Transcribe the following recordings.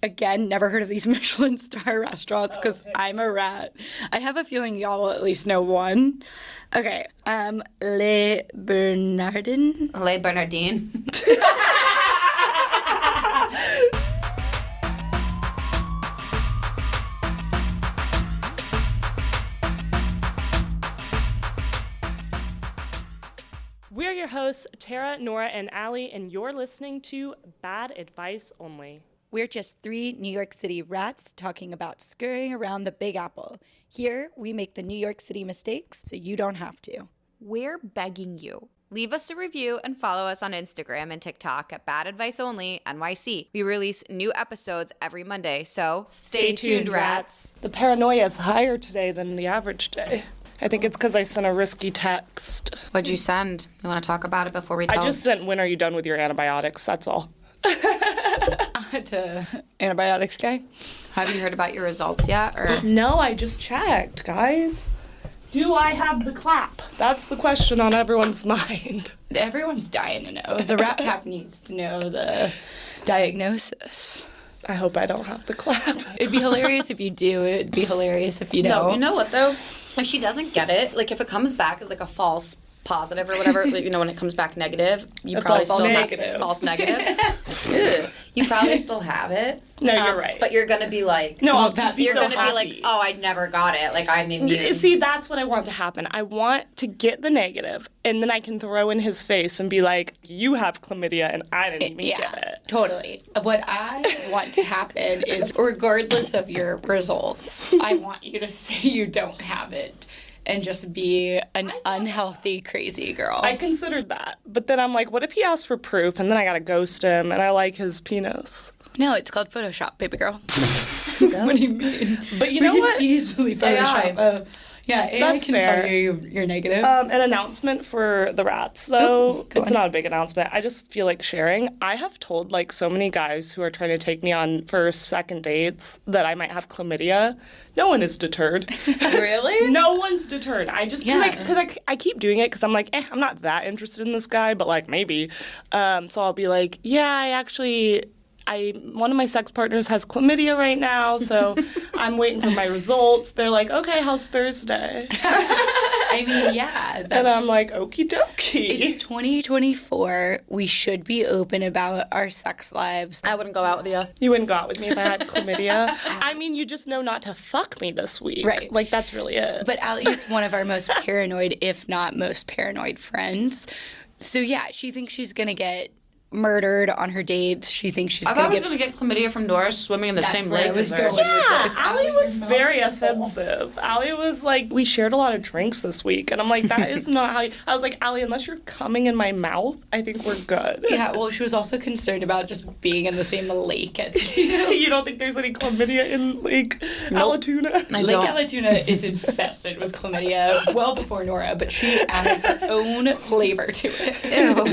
again, never heard of these Michelin star restaurants because I'm a rat. I have a feeling y'all will at least know one. Okay. Le Bernardin. Le Bernardin. We're your hosts, Tara, Nora, and Allie, and you're listening to Bad Advice Only. We're just three New York City rats talking about scurrying around the Big Apple. Here, we make the New York City mistakes so you don't have to. We're begging you. Leave us a review and follow us on Instagram and TikTok at Bad Advice Only NYC. We release new episodes every Monday, so stay tuned, rats. The paranoia is higher today than the average day. I think it's because I sent a risky text. What'd you send? You want to talk about it before we tell? I just sent, when are you done with your antibiotics? That's all. To antibiotics guy. Have you heard about your results yet? Or No, I just checked, guys. Do I have the clap? That's the question on everyone's mind. Everyone's dying to know. The Rat Pack needs to know the diagnosis. I hope I don't have the clap. It'd be hilarious if you do. It'd be hilarious if you don't. No, you know what though? If she doesn't get it, like if it comes back as like a false positive or whatever, you know, when it comes back negative, you probably false still negative. have false negative. Ew. You probably still have it. No, you're right. But you're gonna be like, No, I'll just be you're so gonna happy. be like, oh, I never got it. Like I'm immune. See, that's what I want to happen. I want to get the negative, and then I can throw in his face and be like, you have chlamydia, and I didn't even get it. Totally. What I want to happen is, regardless of your results, I want you to say you don't have it and just be an unhealthy, crazy girl. I considered that, but then I'm like, what if he asks for proof, and then I gotta ghost him, and I like his penis? No, it's called Photoshop, baby girl. What do you mean? But you know what? Easily Photoshop. AI That's can fair. tell you you're negative. An announcement for the rats, though. Go It's on. not a big announcement. I just feel like sharing. I have told, like, so many guys who are trying to take me on first, second dates that I might have chlamydia. No one is deterred. Really? No one's deterred. I just, Yeah. because I keep doing it because I'm like, I'm not that interested in this guy, but, like, maybe. So I'll be like, yeah, one of my sex partners has chlamydia right now, so I'm waiting for my results. They're like, okay, how's Thursday? I mean, yeah. And I'm like, okie dokie. It's 2024. We should be open about our sex lives. I wouldn't go out with you. You wouldn't go out with me if I had chlamydia. I mean, you just know not to fuck me this week. Right. Like, that's really it. But Allie is one of our most paranoid, if not most paranoid friends. So, yeah, she thinks she's going to get murdered on her dates. She thinks she's I thought I going was to get... gonna get chlamydia from Nora swimming in the same where I lake was as her. going. Yeah, Allie was very offensive. Allie was like, we shared a lot of drinks this week. And I'm like, that is not how you... I was like, Allie, unless you're coming in my mouth, I think we're good. Yeah, well, she was also concerned about just being in the same lake as you. You don't think there's any chlamydia in Lake Allatoona? I Lake don't. Allatoona is infested with chlamydia well before Nora, but she added her own flavor to it. Ew.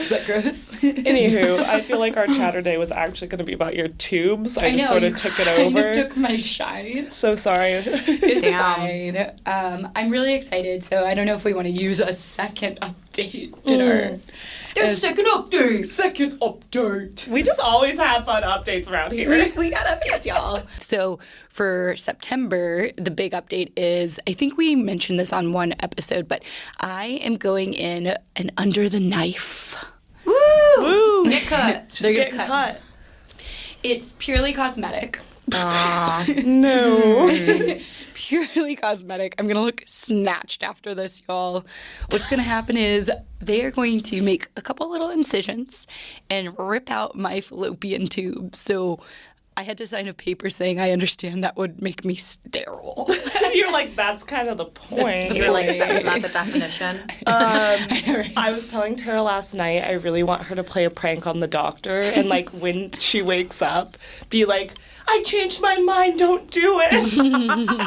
Is that gross? Anywho, I feel like our chatter day was actually going to be about your tubes. I just know, sort you of took it kind over. of took my shine. So sorry. It's Damn. fine. I'm really excited, so I don't know if we want to use a second update in our... There's a second update. Second update. We just always have fun updates around here. We got updates, y'all. So for September, the big update is, I think we mentioned this on one episode, but I am going in an under the knife. Woo! Woo! Get cut. They're gonna Getting cut. cut. It's purely cosmetic. No. Purely cosmetic. I'm going to look snatched after this, y'all. What's going to happen is they are going to make a couple little incisions and rip out my fallopian tube. So I had to sign a paper saying I understand that would make me sterile. You're like, that's kind of the point. You were like, that's not the definition. I was telling Tara last night, I really want her to play a prank on the doctor and, like, when she wakes up, be like, I changed my mind, don't do it.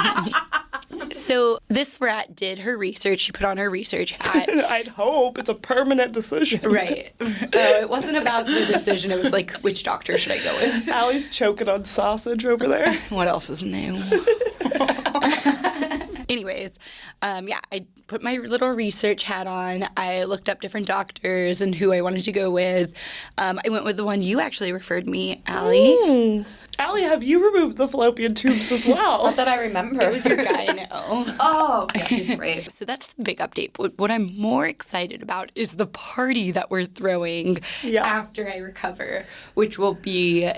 So this rat did her research. She put on her research hat. I'd hope it's a permanent decision. Right. It wasn't about the decision. It was like, which doctor should I go with? Allie's choking on sausage over there. What else is new? Anyways, I put my little research hat on. I looked up different doctors and who I wanted to go with. I went with the one you actually referred me, Allie. Allie, have you removed the fallopian tubes as well? Not that I remember. It was your guy now. Oh, yeah, she's great. So that's the big update. But what I'm more excited about is the party that we're throwing after I recover, which will be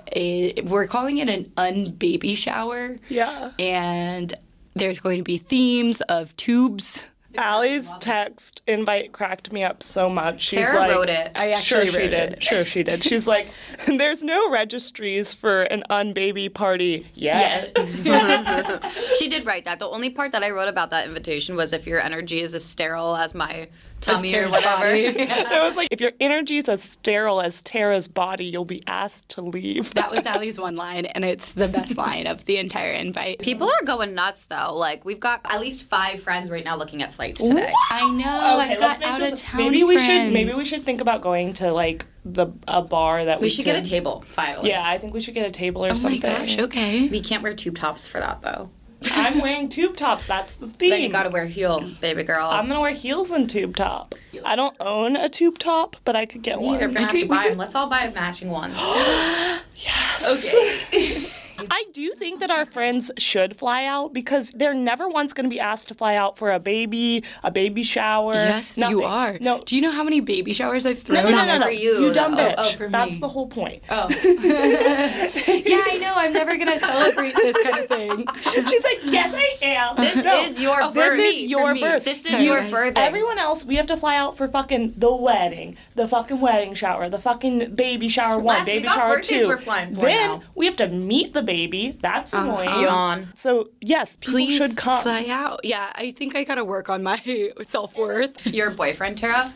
we're calling it an unbaby shower. Yeah. And there's going to be themes of tubes. Allie's text invite cracked me up so much. She's Tara like, wrote it. I actually Sure she wrote did. it. Sure she did. She's like, there's no registries for an unbaby party yet. She did write that. The only part that I wrote about that invitation was if your energy is as sterile as my tummy or Tara's whatever. body. It was like, if your energy is as sterile as Tara's body, you'll be asked to leave. That was Allie's one line, and it's the best line of the entire invite. People are going nuts, though. Like, we've got at least 5 friends right now looking at flights today. I know. I've got out of town Maybe friends. we should think about going to like a bar that We should get a table, finally. Yeah, I think we should get a table or Oh my something. gosh, okay. We can't wear tube tops for that, though. I'm wearing tube tops. That's the theme. Then you gotta wear heels, baby girl. I'm gonna wear heels and tube top. I don't own a tube top, but I could get one. We're gonna have to buy them. Let's all buy matching ones. Yes. Okay. I do think that our friends should fly out because they're never once going to be asked to fly out for a baby shower. Yes, nothing. you are. No. Do you know how many baby showers I've thrown? No. For you, You dumb though. bitch. Oh, for That's me. the whole point. Oh. Yeah, I know. I'm never going to celebrate this kind of thing. She's like, yes, I am. This is your birth. This is your me. birth. This is your birthday. Everyone else, we have to fly out for fucking the wedding, the fucking wedding shower, the fucking baby shower 1, Last baby week, our shower birthdays 2. we're flying for Then now. we have to meet the baby. That's annoying. Yawn. So yes, people Please should come. fly out. Yeah, I think I got to work on my self-worth. Your boyfriend, Tara,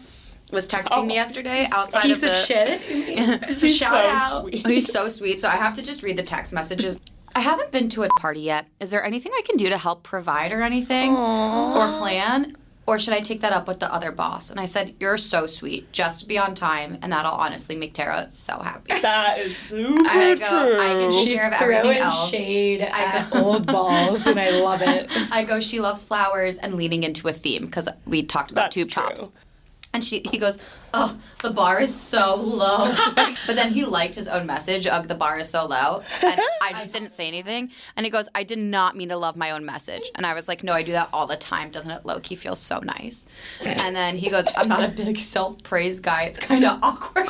was texting me yesterday outside Piece of of the... shit. He's Shout so out. sweet. He's so sweet, so I have to just read the text messages. I haven't been to a party yet. Is there anything I can do to help provide or anything? Or plan? Or should I take that up with the other boss? And I said, you're so sweet. Just be on time, and that'll honestly make Tara so happy. That is super I true. go, I can take She's care of everything throwing else. shade I at know. old balls, and I love it. I go, she loves flowers and leaning into a theme because we talked about That's tube true. tops. And he goes, oh, the bar is so low. But then he liked his own message of the bar is so low. And I just didn't say anything. And he goes, I did not mean to love my own message. And I was like, no, I do that all the time. Doesn't it low-key feel so nice? And then he goes, I'm not a big self-praise guy. It's kind of awkward.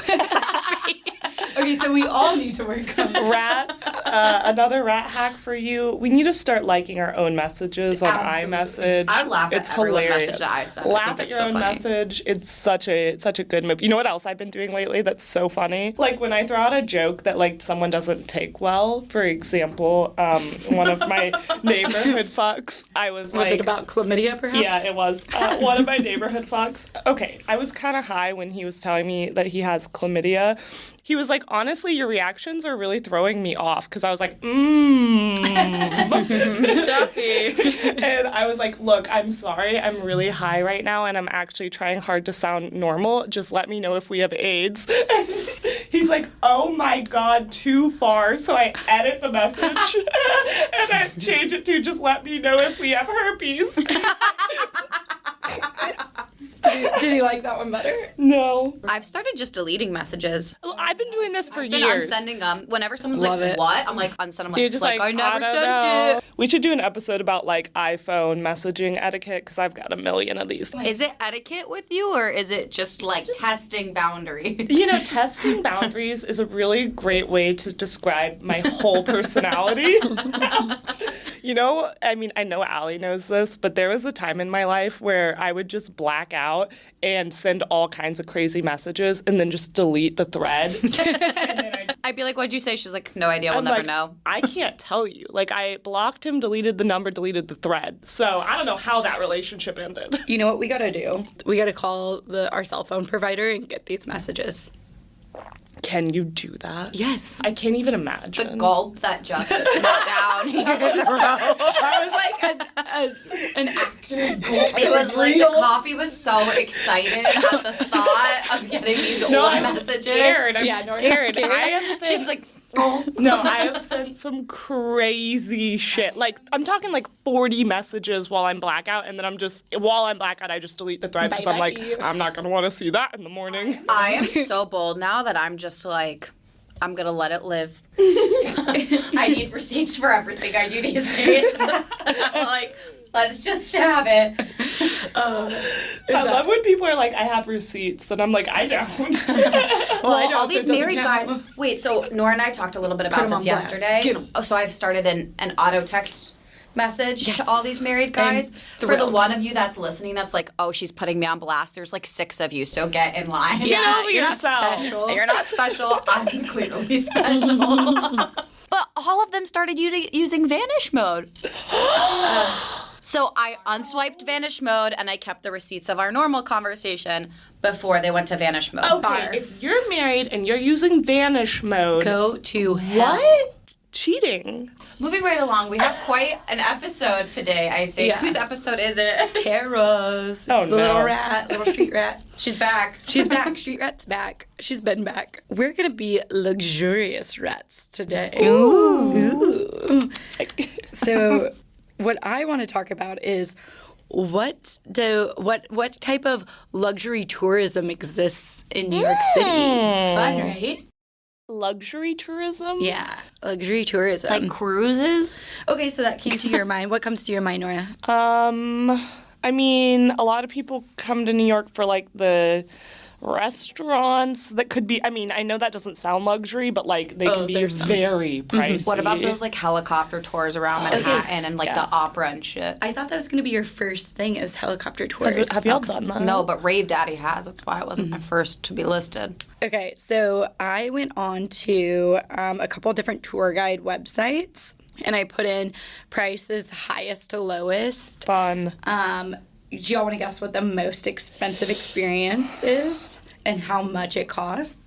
Okay, so we all need to work on it. Rats, another rat hack for you. We need to start liking our own messages on Absolutely. iMessage. I laugh it's at every hilarious. message that I send. I Laugh think at it's your so own funny. message. It's such a good move. You know what else I've been doing lately that's so funny? Like when I throw out a joke that like someone doesn't take well. For example, one of my neighborhood fucks. I was like, Was it about chlamydia, perhaps? yeah, it was. One of my neighborhood fucks. Okay, I was kind of high when he was telling me that he has chlamydia. He was like, honestly, your reactions are really throwing me off. Because I was like, Duffy. And I was like, look, I'm sorry. I'm really high right now. And I'm actually trying hard to sound normal. Just let me know if we have AIDS. He's like, oh my God, too far. So I edit the message. And I change it to just let me know if we have herpes. Did he like that one better? No. I've started just deleting messages. I've been doing this for I've been years. unsending them. Whenever someone's Love like, it. what? I'm like, unsend. I'm like, You're just just like, I never don't sent know. it. We should do an episode about like iPhone messaging etiquette because I've got a million of these. Is it etiquette with you, or is it just like testing boundaries? You know, testing boundaries is a really great way to describe my whole personality. You know, I mean, I know Allie knows this, but there was a time in my life where I would just black out and send all kinds of crazy messages and then just delete the thread. And then I'd be like, what'd you say? She's like, no idea. We'll I'm never like, know. I can't tell you. Like, I blocked him, deleted the number, deleted the thread. So I don't know how that relationship ended. You know what we gotta do? We gotta call our cell phone provider and get these messages. Can you do that? Yes. I can't even The imagine. gulp that just went down here in the row. I was like an actor's goal. It was like the coffee was so excited at the thought of getting these old I'm messages. scared. I'm Yeah, Nora's scared. scared. I have sent, She's like, oh. no, I have sent some crazy shit. Like, I'm talking like 40 messages while I'm blackout, and then while I'm blackout, I just delete the thread because I'm like, Bye-bye. I'm not going to want to see that in the morning. I am so bold now that I'm just like, I'm gonna let it live. I receipts for everything I do these days. I'm like, let's just have it. I love when people are like, I have receipts, and I'm like, I don't. Well, I don't, all so these it doesn't married count. guys. Wait, so Nora and I talked a little bit about 'em this on blast. yesterday. Get 'em. Oh, so I've started an auto text message Yes. to all these married I'm guys. For the thrilled. one of you that's listening, that's like, oh, she's putting me on blast. There's like 6 of you, so get in line. Get over you're not yourself. special. You're not special. I'm clearly special. But all of them started using vanish mode. So I unswiped vanish mode and I kept the receipts of our normal conversation before they went to vanish mode. Okay, if you're married and you're using vanish mode, Go to hell. what? Cheating. Moving right along, we have quite an episode today, I think. Yeah. Whose episode is it? Tara's. Oh, It's the no. little rat, little street rat. She's back. She's back. Street rat's back. She's been back. We're gonna be luxurious rats today. Ooh. So, what I want to talk about is what type of luxury tourism exists in New York City? Fun, right? Luxury tourism? Yeah, luxury tourism. Like cruises? Okay, so that came to your mind. What comes to your mind, Nora? I mean, a lot of people come to New York for like the restaurants that could be, I mean, I know that doesn't sound luxury, but like they can be there's some. very pricey. What about those like helicopter tours around Manhattan and like the opera and shit? I thought that was going to be your first thing is helicopter tours. Have y'all done that? No, but Rave Daddy has. That's why it wasn't my first to be listed. Okay, so I went on to a couple different tour guide websites and I put in prices highest to lowest. Fun. Do y'all want to guess what the most expensive experience is and how much it costs?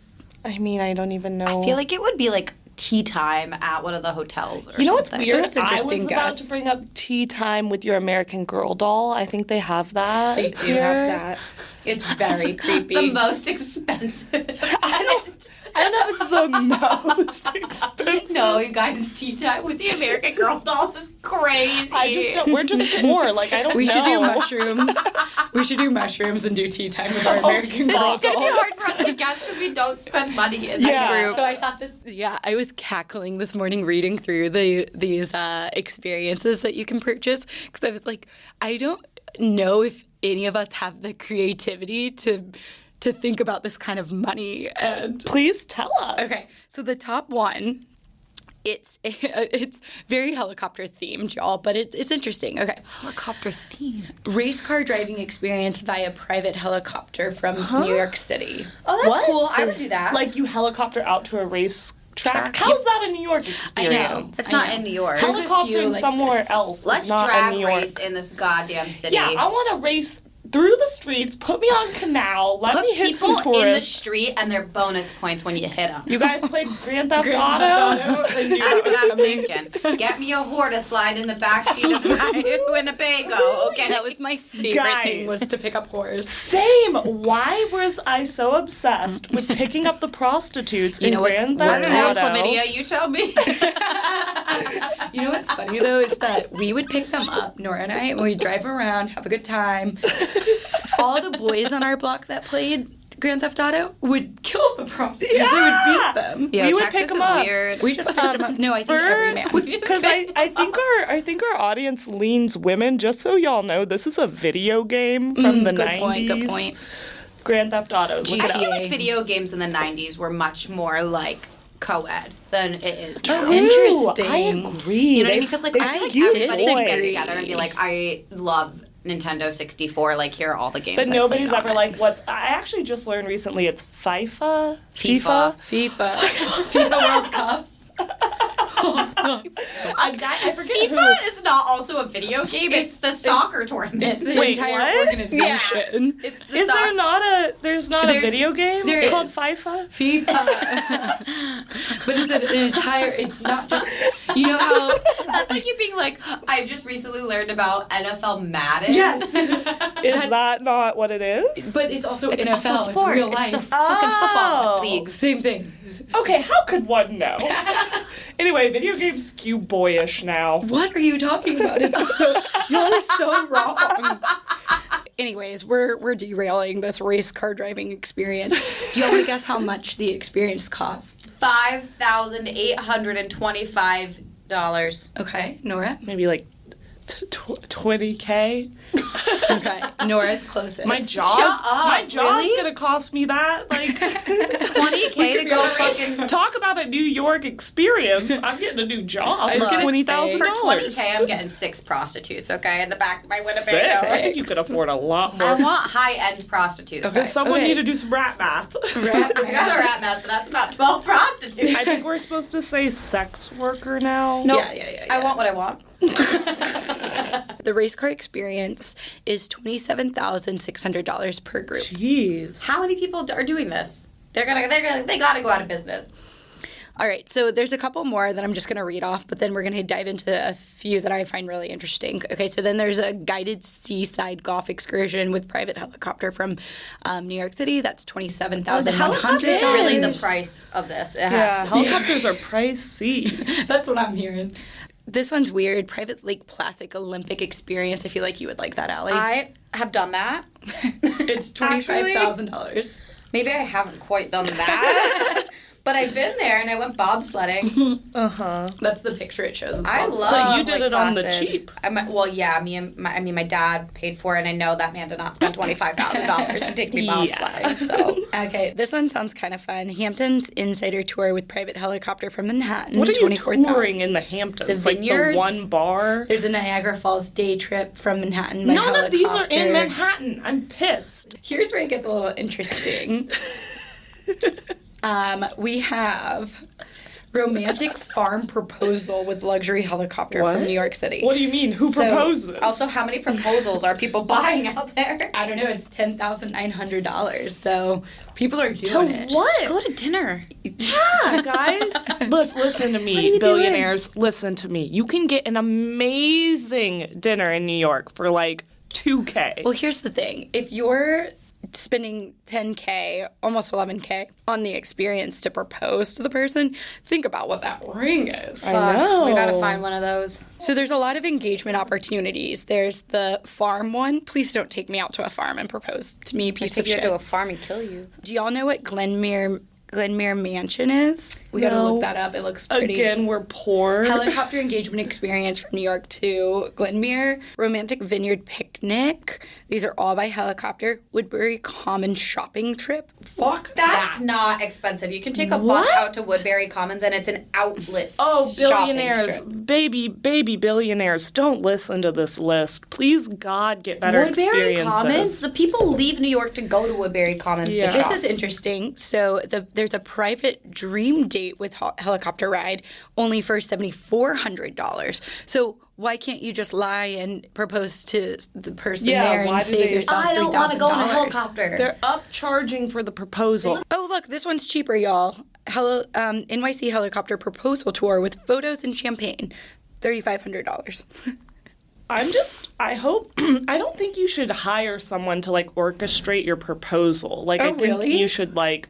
I mean, I don't even know. I feel like it would be like tea time at one of the hotels or You know what's something. weird? That's interesting, I was about guys. to bring up tea time with your American Girl doll. I think they have that. They do here. have that. It's very creepy. The most expensive. I don't know if it's the most expensive. No, you guys, tea time with the American Girl dolls is crazy. I just don't. We're just poor. Like I don't. We know. should do mushrooms. We should do mushrooms and do tea time with our American Girl It's gonna be dolls. hard for us to guess because we don't spend money in this Yeah. group. So I thought this. Yeah, I was cackling this morning reading through these experiences that you can purchase because I was like, I don't know if any of us have the creativity to think about this kind of money. And Please tell us. okay, so the top one. It's very helicopter themed, y'all, but it's interesting. Okay. Helicopter theme. Race car driving experience via private helicopter from New York City. Oh, that's What? cool. I would do that. Like you helicopter out to a race track. Track. How's that a New York experience? it's not in New York. There's a few Helicoptering like somewhere this. else Let's is not drag in New York. race in this goddamn city. Yeah, I want to race through the streets. Put me on Canal. Let Put me hit people some in the tourists. street and their bonus points when you hit them. You guys played Grand Theft Auto? That's what I'm thinking. Get me a whore to slide in the backseat of my Winnebago. Okay, That was my favorite Guys. thing was to pick up horse. Same. Why was I so obsessed with picking up the prostitutes in know what's Grand I Theft don't know, Auto? chlamydia, you tell me. You know what's funny though is that we would pick them up, Nora and I, and we'd drive around, have a good time. All the boys on our block that played Grand Theft Auto would kill the prostitutes. Yeah. They would beat them. Yo, We would Texas pick 'em is up. weird. We just picked them up. No, I think every man. Because I think our audience leans women. Just so y'all know, this is a video game from the Good 90s. point. Good point. Grand Theft Auto. Look it GTA. up. I feel like video games in the 90s were much more like co-ed than it is now. True. Interesting. I agree. You know what I mean? Because like I feel like skewed everybody can get boys. together and be like, I love Nintendo 64. Like here are all the games. But I nobody's played ever on like, what's. I actually just learned recently it's FIFA? FIFA. FIFA World Cup. I forget it. who. FIFA is not also a video game. It's the soccer tournament. It's the Wait, entire what? organization. It's the Is there not a. There's not a There's- video game there called is. FIFA? FIFA. But it's an entire. It's not just. You know how. That's like you being like, I've just recently learned about NFL Madden. Yes. Is that not what it is? But it's also It's NFL. also sport. It's real It's life. the fucking football Oh. leagues. Same thing. Okay, how could one know? Anyway, video games skew boyish now. What are you talking about? It's so y'all are so wrong. Anyways, we're derailing this race car driving experience. Do y'all want to guess how much the experience costs? $5,825 Okay, Nora? Maybe like 20K. Okay, Nora's closest. My jaw's Shut up, my jaw's really? gonna cost me that. Like $20K to go fucking. talk about a New York experience. I'm getting a new jaw for Look, $20,000. For $20K, I'm getting 6 prostitutes, okay, in the back of my Winnebago. Six. I think you could afford a lot more. I want high-end prostitutes. Does someone okay. need to do some rat math? I got a rat math, but that's about 12 prostitutes. I think we're supposed to say sex worker now. Nope. Yeah. I want what I want. The race car experience is $27,600 per group. Jeez. How many people are doing this? They gotta go out of business. All right, so there's a couple more that I'm just going to read off, but then we're going to dive into a few that I find really interesting. Okay, so then there's a guided seaside golf excursion with private helicopter from New York City. That's $27,100. Helicopter is really the price of this. It has Yeah, to be. helicopters are pricey. That's what I'm hearing. This one's weird. Private Lake Placid Olympic experience. I feel like you would like that, Allie. I have done that. It's $25,000. Maybe I haven't quite done that. But I've been there and I went bobsledding. That's the picture it shows. I love. So you did Lake it on the Placid. cheap. Well, yeah. My dad paid for it, and I know that man did not spend $25,000 to take me bobsledding. So Okay, this one sounds kind of fun. Hamptons Insider Tour with private helicopter from Manhattan. What are you 24,000. touring in the Hamptons? The Like the vineyards? one bar? There's a Niagara Falls day trip from Manhattan by None of these are in helicopter. Manhattan. I'm pissed. Here's where it gets a little interesting. We have romantic farm proposal with luxury helicopter What? from New York City. What do you mean? Who So, proposes? also, how many proposals are people buying out there? I don't know. It's $10,900. So people are doing it. what? Go to dinner. Yeah, guys. Listen to me, you billionaires. Listen to me. You can get an amazing dinner in New York for like $2K. Well, here's the thing. If you're spending $10K, almost $11K on the experience to propose to the person, think about what that ring is. I know. We gotta find one of those. So there's a lot of engagement opportunities. There's the farm one. Please don't take me out to a farm and propose to me, piece of Take you shit. to a farm and kill you. Do y'all know what Glenmere Mansion is? We gotta No. look that up. It looks pretty. Again, we're poor. Helicopter engagement experience from New York to Glenmere. Romantic vineyard picnic. These are all by helicopter. Woodbury Common shopping trip. Fuck That's that. not expensive. You can take a bus What? out to Woodbury Commons and it's an outlet. Oh, shopping billionaires, strip. baby billionaires, don't listen to this list. Please, God, get better Woodbury experiences. Commons? The people leave New York to go to Woodbury Commons Yeah. to This shop. is interesting. So there's a private dream date with helicopter ride, only for $7,400. So why can't you just lie and propose to the person Yeah, there why and do save they- yourself I don't want to go in a $3,000? helicopter. They're upcharging for the proposal. Oh, look, this one's cheaper, y'all. NYC helicopter proposal tour with photos and champagne, $3,500. I hope, I don't think you should hire someone to like orchestrate your proposal. Like, Oh, I think really? you should like,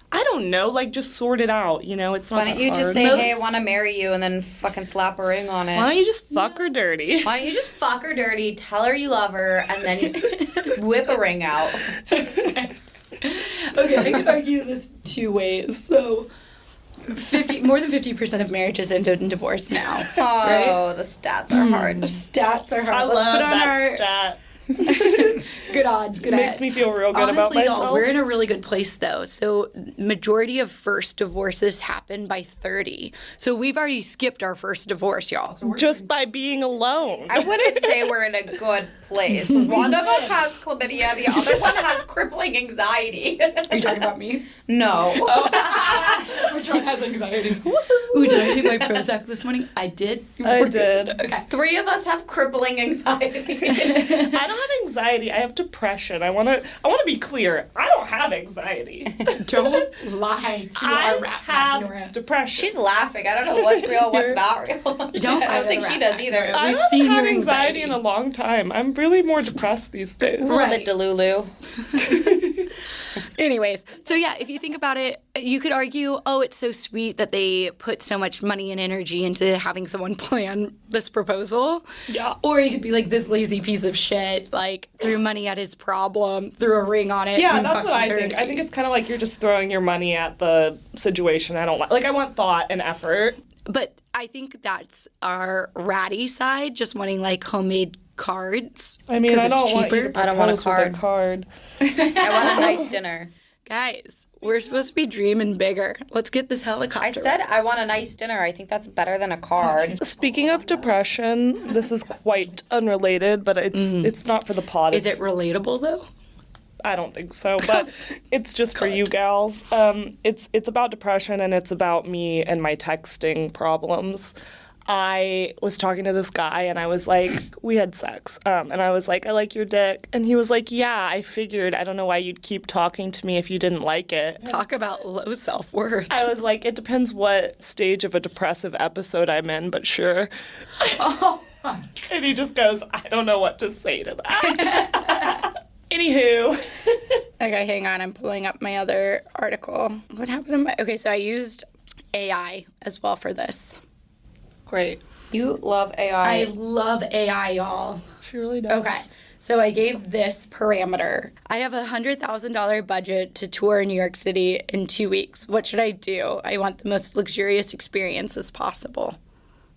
I don't know, like just sort it out. You know, it's not Why don't that you just hard. say, hey, I want to marry you, and then fucking slap a ring on it? Why don't you just fuck her dirty? Why don't you just fuck her dirty, tell her you love her, and then whip a ring out? Okay, I could argue this two ways. So, more than 50% of marriages end in divorce now. Oh, the stats are hard. Stats are hard. I Let's love put on that our stat. good odds. Good It makes odds. me feel real good about Honestly, y'all, myself. we're in a really good place though. So majority of first divorces happen by 30. So we've already skipped our first divorce, y'all. So we're Just by being alone. I wouldn't say we're in a good place. One of us has chlamydia, the other one has crippling anxiety. Are you talking about me? No. Which one has anxiety? Ooh, did I take my Prozac this morning? I did. I did. Okay. 3 of us have crippling anxiety. I don't have anxiety. I have depression. I want to be clear. I don't have anxiety. Don't lie to I our rap have Nora. depression. She's laughing. I don't know what's real, what's not real. Don't I don't think she does either. I We've haven't seen had your anxiety anxiety. in a long time. I'm really more depressed these days. A little Right. bit Delulu. Anyways, so yeah, if you think about it, you could argue, oh, it's so sweet that they put so much money and energy into having someone plan this proposal. Yeah. Or you could be like, this lazy piece of shit, like, threw money at his problem, threw a ring on it. Yeah, and that's what I fucking think. dirty. I think it's kind of like you're just throwing your money at the situation. I don't like I want thought and effort. But I think that's our ratty side, just wanting like homemade cards. I mean, 'cause I it's don't want you cheaper. to I don't want a propose with a card. I want a nice dinner. Guys, we're supposed to be dreaming bigger. Let's get this helicopter. I said I want a nice dinner. I think that's better than a card. Speaking of depression, this is quite unrelated, but it's not for the pod. Is it relatable though? I don't think so, but it's just for you gals. It's about depression, and it's about me and my texting problems. I was talking to this guy, and I was like, we had sex, and I was like, I like your dick. And he was like, yeah, I figured. I don't know why you'd keep talking to me if you didn't like it. Talk about low self-worth. I was like, it depends what stage of a depressive episode I'm in, but sure. Oh. And he just goes, I don't know what to say to that. Anywho. Okay, hang on. I'm pulling up my other article. What happened to my... Okay, so I used AI as well for this. Great. You love I AI. love AI, y'all. She really does. Okay, so I gave this parameter. I have a $100,000 budget to tour New York City in 2 weeks. What should I do? I want the most luxurious experience as possible.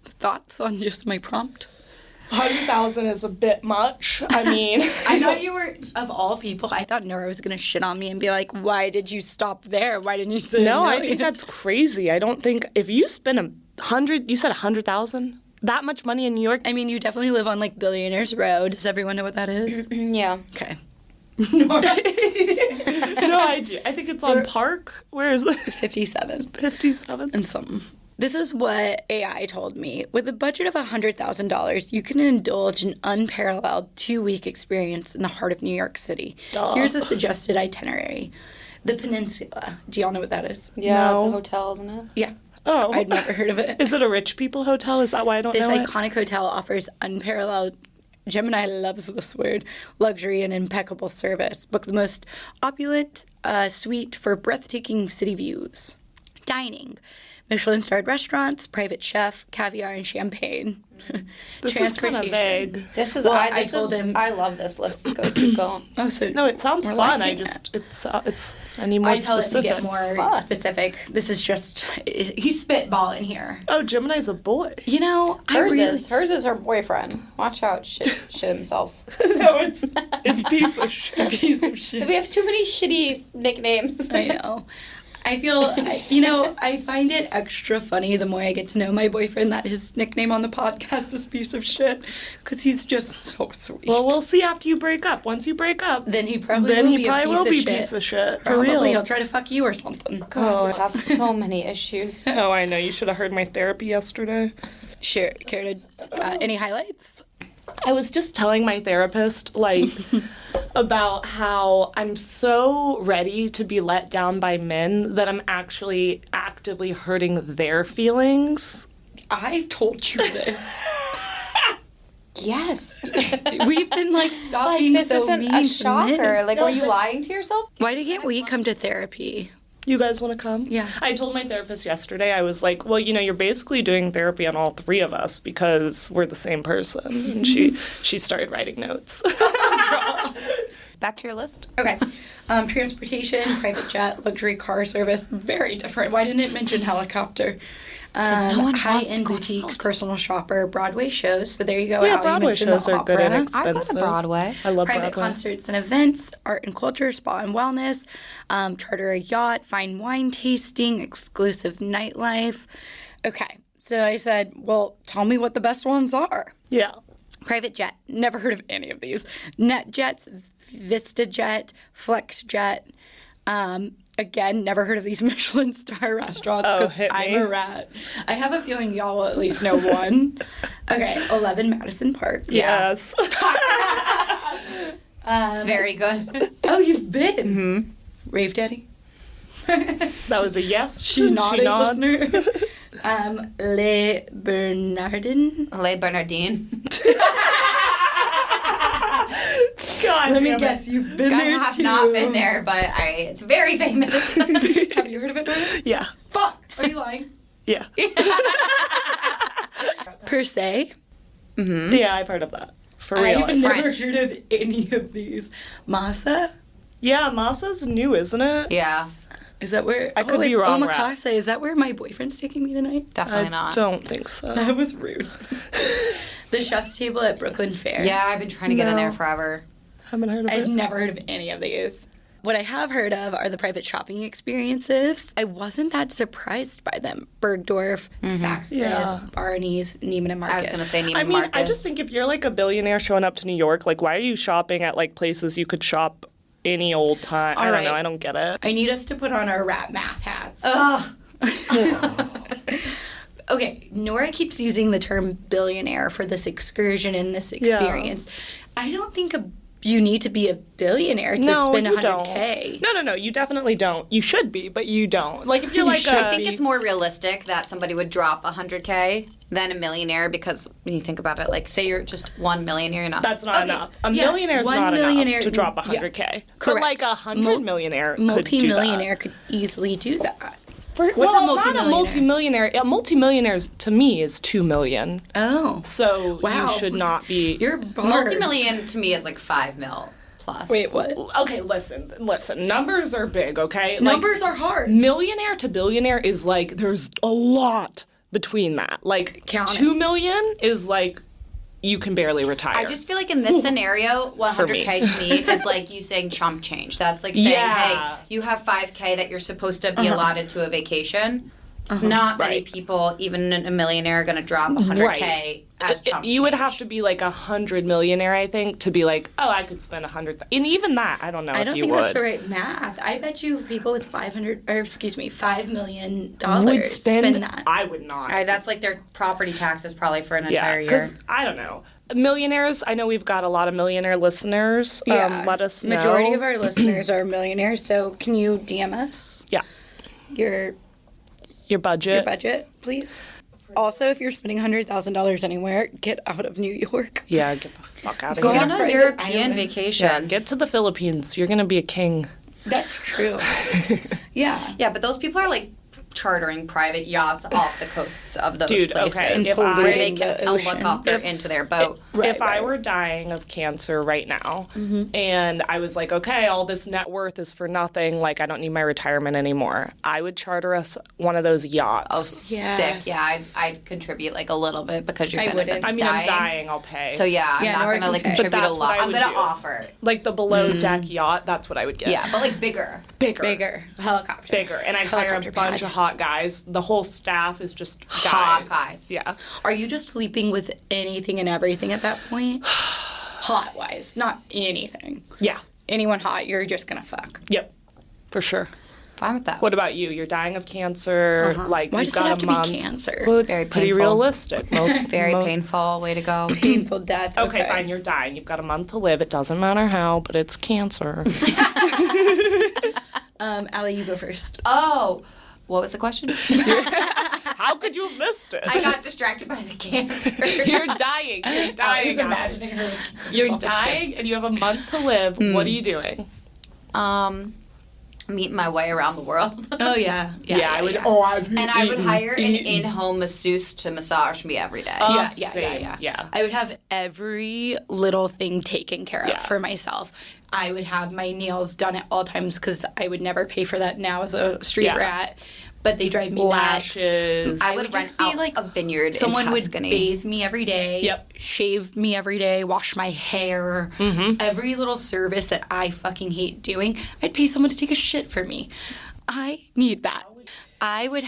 Thoughts on just my prompt? 100,000 is a bit much. I mean, I thought you were, of all people, I thought Nora was going to shit on me and be like, why did you stop there? Why didn't you say no, I million? think that's crazy. I don't think if you spend 100, you said 100,000, that much money in New York. I mean, you definitely live on like Billionaires Row. Does everyone know what that is? Yeah. Okay. No, I do. I think it's on Park. Where is it? 57th 57th. and something. This is what AI told me. With a budget of $100,000, you can indulge an unparalleled 2-week experience in the heart of New York City. Duh. Here's a suggested itinerary. The Peninsula. Do y'all know what that is? Yeah, it's No. a hotel, isn't it? Yeah. Oh. I'd never heard of it. Is it a rich people hotel? Is that why I don't This know it? iconic hotel offers unparalleled, Gemini loves this word, luxury and impeccable service. Book the most opulent suite for breathtaking city views. Dining. Michelin-starred restaurants, private chef, caviar, and champagne. This is kind of vague. This is Well, I I told him- I love this list. Keep going. Oh, so No, it sounds we're fun. I liking just, it's, I need more I tell it to specifics. get more Fun. specific. This is just, he's spitballing here. Oh, Gemini's a boy. You know, Hers is her boyfriend. Watch out, shit himself. No, it's piece of shit. piece of shit. We have too many shitty nicknames. I know. I feel, you know, I find it extra funny the more I get to know my boyfriend that his nickname on the podcast is piece of shit because he's just so sweet. Well, we'll see after you break up. Once you break up, then he probably then will he be probably a piece will of be shit. piece of shit. For Probably. real. He'll try to fuck you or something. God, I have so many issues. Oh, I know. You should have heard my therapy yesterday. Sure. Care to, any highlights? I was just telling my therapist, like, about how I'm so ready to be let down by men that I'm actually actively hurting their feelings. I've told you this. Yes. We've been like, stop Like, being this so isn't mean a to shocker. men. Like, were you lying to yourself? Why can't we come to therapy? You guys want to come? Yeah. I told my therapist yesterday, I was like, well, you know, you're basically doing therapy on all three of us because we're the same person. And she started writing notes. Back to your list. Okay. Transportation, private jet, luxury car service, very different. Why didn't it mention helicopter? no one wants to High-end go on boutiques, personal shopper, Broadway shows. So there you go. Yeah, Al, Broadway you mentioned shows the are good and opera. I've been to expensive. Broadway. I love Private Broadway. concerts and events, art and culture, spa and wellness, charter a yacht, fine wine tasting, exclusive nightlife. Okay, so I said, well, tell me what the best ones are. Yeah. Private jet, never heard of any of these. NetJets, VistaJet, FlexJet. Again, never heard of these Michelin star restaurants Oh, because hit I'm me. a rat. I have a feeling y'all will at least know one. Okay, 11 Madison Park. Yes. It's very good. Oh, you've been? Mm-hmm. Rave Daddy? That was a yes. She nodded, nods. listener. Le Bernardin. Le Bernardine. God Let me damn it. guess, you've been I there have too. not been there, but it's very famous. Have you heard of it? Nora? Yeah. Fuck! Are you lying? Yeah. Per se. Yeah, I've heard of that. For real. I've never French. heard of any of these. Masa? Yeah, Masa's new, isn't it? Yeah. Is that where? I could be wrong, Omakase. Rats. Is that where my boyfriend's taking me tonight? Definitely I not. don't think so. That was rude. The chef's table at Brooklyn Fair. Yeah, I've been trying to get in there No. forever. Haven't heard of I've it. never heard of any of these. What I have heard of are the private shopping experiences. I wasn't that surprised by them. Bergdorf, Saks Fifth, Yeah. Barney's, Neiman and Marcus. I was going to say Neiman I mean, Marcus. I just think if you're like a billionaire showing up to New York, like, why are you shopping at like places you could shop any old time? I don't know. right. I don't get it. I need us to put on our rat math hats. Ugh. Okay, Nora keeps using the term billionaire for this excursion and this experience. I don't think you need to be a billionaire to spend you $100K. don't. No, you definitely don't. You should be, but you don't. Like, if you're like should. a... I think it's more realistic that somebody would drop $100K than a millionaire because when you think about it, like, say you're just one millionaire, you're not. That's not enough. A yeah, millionaire's one not millionaire- enough to drop yeah, 100K. But correct. like 100-millionaire could do that. Multi-millionaire could easily do that. Well, not a multi-millionaire. A multi-millionaire to me is $2 million. Oh. So Wow. you should not be. You're barred. Multi-million to me is like 5 mil plus. Wait, what? Okay, listen. Numbers are big, okay? Numbers are hard. Millionaire to billionaire is like, there's a lot between that. Like, Count it. 2 million is like, you can barely retire. I just feel like in this scenario, 100K to me is like you saying chump change. That's like saying, Yeah. hey, you have 5K that you're supposed to be allotted to a vacation. Not many Right. people, even a millionaire, are going to drop 100K Right. as chump You would change. have to be like 100 millionaire, I think, to be like, oh, I could spend 100. And even that, I don't know I if don't you think would. that's the right math. I bet you people with $5 million would spend that. I would not. That's like their property taxes probably for an Yeah, entire year. because I don't know. Millionaires, I know we've got a lot of millionaire listeners. Let us know. Majority of our listeners are millionaires, so can you DM us Yeah. your Your budget, please? Also, if you're spending $100,000 anywhere, get out of New York. Yeah, get the fuck out of Go here. on a Private European island. vacation. Yeah, get to the Philippines. You're going to be a king. That's true. Yeah. Yeah, but those people are like chartering private yachts off the coasts of those Dude, places okay, if where I- they in can the look ocean. up or into their boat. If I were dying of cancer right now and I was like, okay, all this net worth is for nothing, like I don't need my retirement anymore, I would charter us one of those yachts. Oh, Yes. sick. Yeah, I'd contribute like a little bit because you're I going to wouldn't. I mean, I'm dying, I'll pay. So yeah, I'm Yeah, not Nora going to like can pay. contribute But a that's lot. what I I'm would going to do. offer. Like the below deck yacht, that's what I would get. Yeah, but like bigger. Bigger. Helicopter. Bigger. And I'd hire a Helicopter bunch pad. of hot guys. The whole staff is just Hot guys. Yeah. Are you just sleeping with anything and everything at that point? Hot wise, not anything. Yeah. Anyone hot, you're just gonna fuck. Yep. For sure. Fine with that. What about you? You're dying of cancer. Like Why you've does it got have a to month. be cancer? Well, it's Very pretty painful. realistic. Most Very painful way to go. Painful death. Okay, fine. You're dying. You've got a month to live. It doesn't matter how, but it's cancer. Allie, you go first. Oh, what was the question? How could you have missed it? I got distracted by the cancer. You're dying. You're dying. imagining her. You're dying, and you have a month to live. What are you doing? Meet my way around the world. Oh yeah. I would. Oh, I'd And I would hire an in-home masseuse to massage me every day. Yeah. I would have every little thing taken care of Yeah. for myself. I would have my nails done at all times because I would never pay for that now as a street Yeah. rat. But they drive me nuts. Lashes. I would would rent just be out like a vineyard Someone in would Tuscany. bathe me every day, Yep. shave me every day, wash my hair. Every little service that I fucking hate doing, I'd pay someone to take a shit for me. I need that. I would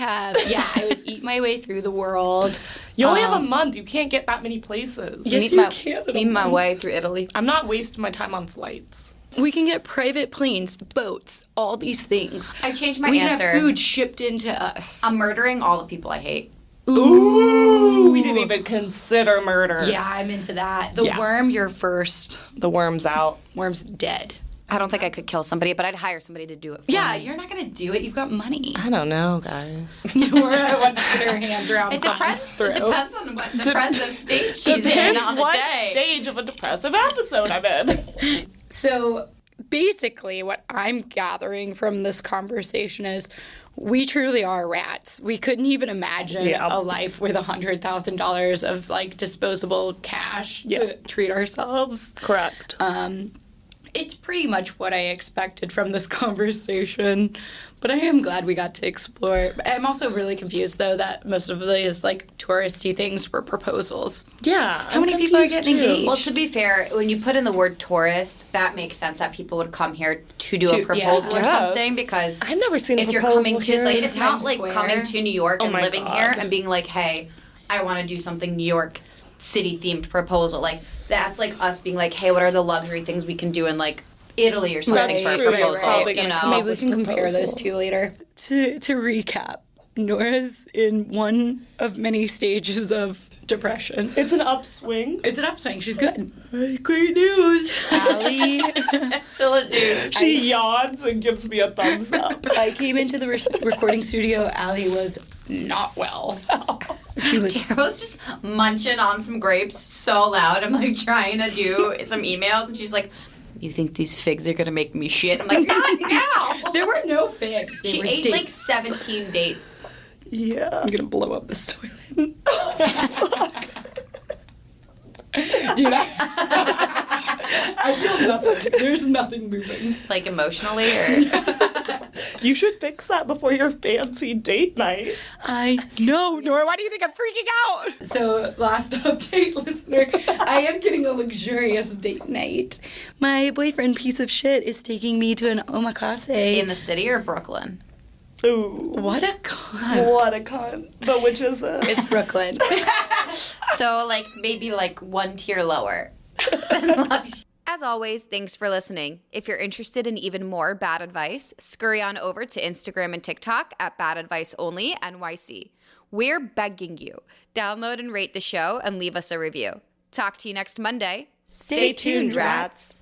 eat my way through the world. You only have a month. You can't get that many places. Yes, Meet you my, can. meet my way through Italy. I'm not wasting my time on flights. We can get private planes, boats, all these things. I changed my we answer. can have food shipped into us. I'm murdering all the people I hate. Ooh. We didn't even consider murder. Yeah, I'm into that. The Yeah. worm, you're first. The worm's out. Worm's dead. I don't think I could kill somebody, but I'd hire somebody to do it for Yeah, me. you're not gonna do it. You've got money. I don't know, guys. Nora wants to get her hands around. It someone's depends. It throat. depends on what depressive state she's in Depends on the what day. stage of a depressive episode I'm in. So basically, what I'm gathering from this conversation is we truly are rats. We couldn't even imagine Yeah. a life with $100,000 of like disposable cash Yeah. to treat ourselves. Correct. It's pretty much what I expected from this conversation. But I am glad we got to explore. I'm also really confused, though, that most of these, like, touristy things were proposals. Yeah. How many people are getting engaged? Well, to be fair, when you put in the word tourist, that makes sense that people would come here to do a proposal or Yes. something, because I've never seen a if you're proposal coming to, here. like, in it's not Times like Square. coming to New York and my living God. here and being like, hey, I want to do something New York City themed proposal. Like, that's like us being like, hey, what are the luxury things we can do in, like, Italy or something That's for a true. They're proposal, probably you gonna know? come Maybe we with can compare those proposal. two later. To recap, Nora's in one of many stages of depression. It's an upswing. It's an upswing. She's good. Great news. Allie. Excellent news. She yawns and gives me a thumbs up. I came into the recording studio. Allie was not well. She was. I was just munching on some grapes so loud. I'm like trying to do some emails, and she's like, "You think these figs are gonna make me shit?" I'm like, "Not now." There were no figs. They She were ate dates. like 17 dates. Yeah. I'm gonna blow up this toilet. Dude, I feel nothing. There's nothing moving. Like emotionally, or You should fix that before your fancy date night. I know, Nora. Why do you think I'm freaking out? So, last update, listener. I am getting a luxurious date night. My boyfriend, piece of shit, is taking me to an omakase. in the city or Brooklyn. Ooh. What a cunt. What a cunt. But which is it? It's Brooklyn. So like maybe like one tier lower. As always, thanks for listening. If you're interested in even more bad advice, scurry on over to Instagram and TikTok at Bad Advice Only NYC. We're begging you. Download and rate the show and leave us a review. Talk to you next Monday. Stay tuned, rats.